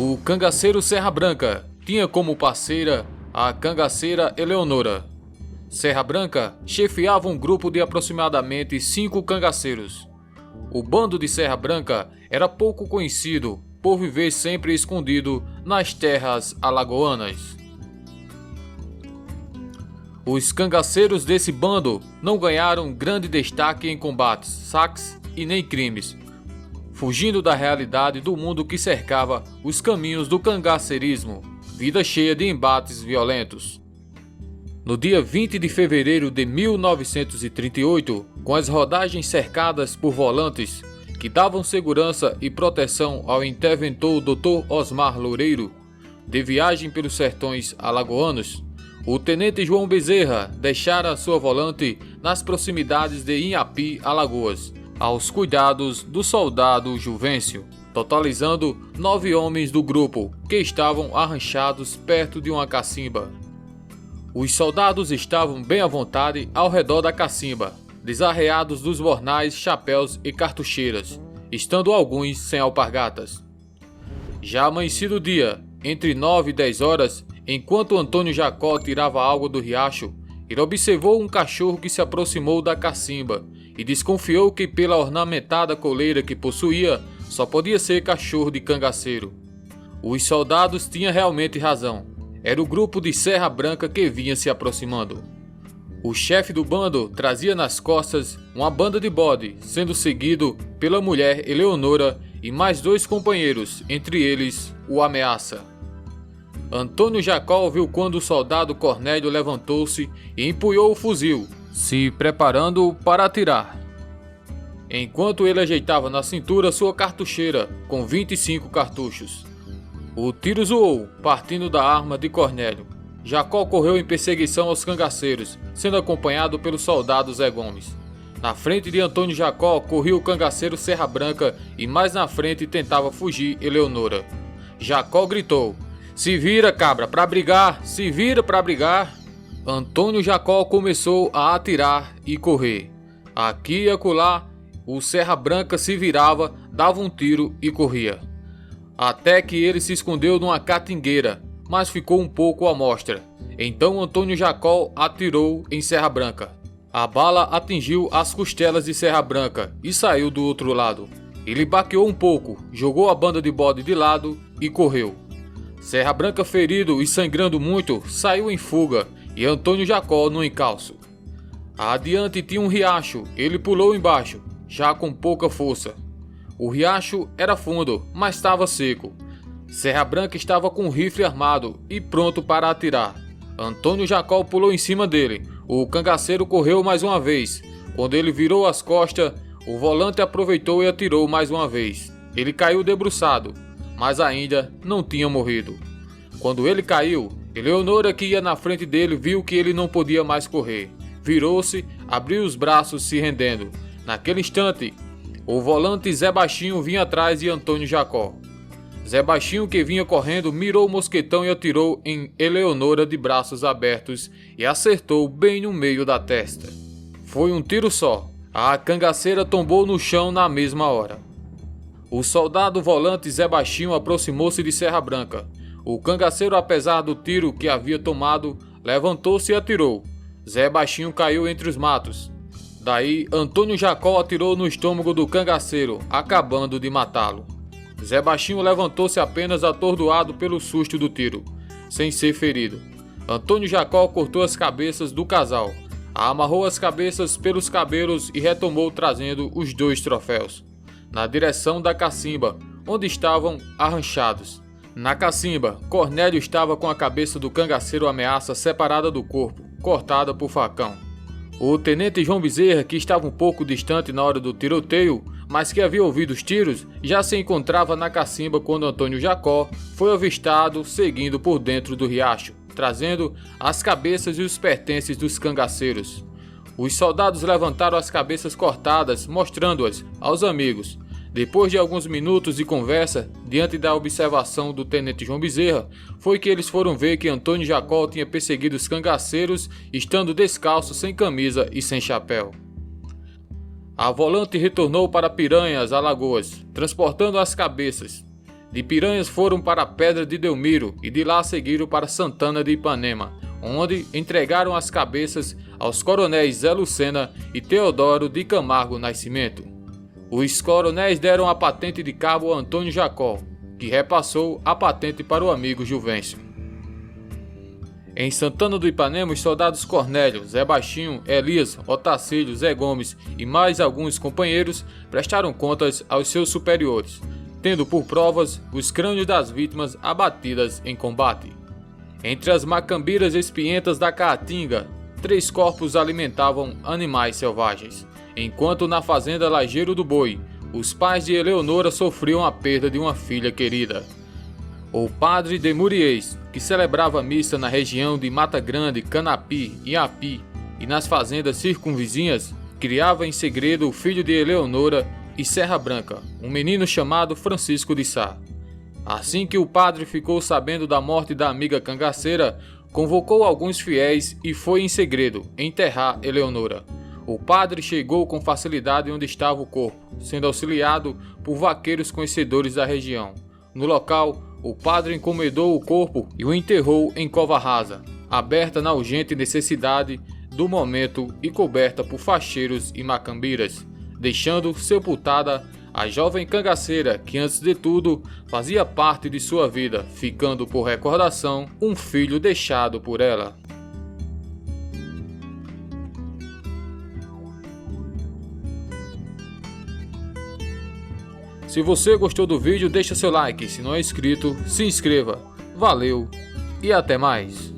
O cangaceiro Serra Branca tinha como parceira a cangaceira Eleonora. Serra Branca chefiava um grupo de aproximadamente 5 cangaceiros. O bando de Serra Branca era pouco conhecido por viver sempre escondido nas terras alagoanas. Os cangaceiros desse bando não ganharam grande destaque em combates, saques e nem crimes, fugindo da realidade do mundo que cercava os caminhos do cangaceirismo, vida cheia de embates violentos. No dia 20 de fevereiro de 1938, com as rodagens cercadas por volantes que davam segurança e proteção ao interventor Dr. Osmar Loureiro, de viagem pelos sertões alagoanos, o tenente João Bezerra deixara sua volante nas proximidades de Inhapi, Alagoas, aos cuidados do soldado Juvencio, totalizando 9 homens do grupo que estavam arranchados perto de uma cacimba. Os soldados estavam bem à vontade ao redor da cacimba, desarreados dos bornais, chapéus e cartucheiras, estando alguns sem alpargatas. Já amanhecido o dia, entre 9 e 10 horas, enquanto Antônio Jacó tirava água do riacho, ele observou um cachorro que se aproximou da cacimba e desconfiou que pela ornamentada coleira que possuía, só podia ser cachorro de cangaceiro. Os soldados tinham realmente razão. Era o grupo de Serra Branca que vinha se aproximando. O chefe do bando trazia nas costas uma banda de bode, sendo seguido pela mulher Eleonora e mais 2 companheiros, entre eles o Ameaça. Antônio Jacó viu quando o soldado Cornélio levantou-se e empunhou o fuzil, se preparando para atirar. Enquanto ele ajeitava na cintura sua cartucheira com 25 cartuchos. O tiro zoou, partindo da arma de Cornélio. Jacó correu em perseguição aos cangaceiros, sendo acompanhado pelo soldado Zé Gomes. Na frente de Antônio Jacó corria o cangaceiro Serra Branca e mais na frente tentava fugir Eleonora. Jacó gritou: "Se vira, cabra, pra brigar! Se vira pra brigar!" Antônio Jacó começou a atirar e correr. Aqui e acolá, o Serra Branca se virava, dava um tiro e corria. Até que ele se escondeu numa catingueira, mas ficou um pouco à mostra. Então Antônio Jacó atirou em Serra Branca. A bala atingiu as costelas de Serra Branca e saiu do outro lado. Ele baqueou um pouco, jogou a banda de bode de lado e correu. Serra Branca, ferido e sangrando muito, saiu em fuga e Antônio Jacó no encalço. Adiante tinha um riacho, ele pulou embaixo, já com pouca força. O riacho era fundo, mas estava seco. Serra Branca estava com um rifle armado e pronto para atirar. Antônio Jacó pulou em cima dele. O cangaceiro correu mais uma vez. Quando ele virou as costas, o volante aproveitou e atirou mais uma vez. Ele caiu debruçado, mas ainda não tinha morrido. Quando ele caiu, Eleonora, que ia na frente dele, viu que ele não podia mais correr. Virou-se, abriu os braços se rendendo. Naquele instante, o volante Zé Baixinho vinha atrás de Antônio Jacó. Zé Baixinho, que vinha correndo, mirou o mosquetão e atirou em Eleonora de braços abertos e acertou bem no meio da testa. Foi um tiro só. A cangaceira tombou no chão na mesma hora. O soldado volante Zé Baixinho aproximou-se de Serra Branca. O cangaceiro, apesar do tiro que havia tomado, levantou-se e atirou. Zé Baixinho caiu entre os matos. Daí, Antônio Jacó atirou no estômago do cangaceiro, acabando de matá-lo. Zé Baixinho levantou-se apenas atordoado pelo susto do tiro, sem ser ferido. Antônio Jacó cortou as cabeças do casal, amarrou as cabeças pelos cabelos e retomou trazendo os 2 troféus, na direção da cacimba, onde estavam arranchados. Na cacimba, Cornélio estava com a cabeça do cangaceiro Ameaça separada do corpo, cortada por facão. O tenente João Bezerra, que estava um pouco distante na hora do tiroteio, mas que havia ouvido os tiros, já se encontrava na cacimba quando Antônio Jacó foi avistado seguindo por dentro do riacho, trazendo as cabeças e os pertences dos cangaceiros. Os soldados levantaram as cabeças cortadas, mostrando-as aos amigos. Depois de alguns minutos de conversa, diante da observação do tenente João Bezerra, foi que eles foram ver que Antônio Jacó tinha perseguido os cangaceiros, estando descalço, sem camisa e sem chapéu. A volante retornou para Piranhas, Alagoas, transportando as cabeças. De Piranhas foram para a Pedra de Delmiro e de lá seguiram para Santana de Ipanema, onde entregaram as cabeças aos coronéis Zé Lucena e Teodoro de Camargo Nascimento. Os coronéis deram a patente de cabo a Antônio Jacó, que repassou a patente para o amigo Juvencio. Em Santana do Ipanema, os soldados Cornélio, Zé Baixinho, Elias, Otacílio, Zé Gomes e mais alguns companheiros prestaram contas aos seus superiores, tendo por provas os crânios das vítimas abatidas em combate. Entre as macambiras espinhentas da Caatinga, 3 corpos alimentavam animais selvagens, enquanto na fazenda Lajeiro do Boi, os pais de Eleonora sofriam a perda de uma filha querida. O padre de Muriez, que celebrava missa na região de Mata Grande, Canapi, Iapi e nas fazendas circunvizinhas, criava em segredo o filho de Eleonora e Serra Branca, um menino chamado Francisco de Sá. Assim que o padre ficou sabendo da morte da amiga cangaceira, convocou alguns fiéis e foi em segredo enterrar Eleonora. O padre chegou com facilidade onde estava o corpo, sendo auxiliado por vaqueiros conhecedores da região. No local, o padre encomendou o corpo e o enterrou em cova rasa, aberta na urgente necessidade do momento e coberta por facheiros e macambiras, deixando sepultada a jovem cangaceira que antes de tudo fazia parte de sua vida, ficando por recordação um filho deixado por ela. Se você gostou do vídeo, deixa seu like, se não é inscrito, se inscreva. Valeu e até mais!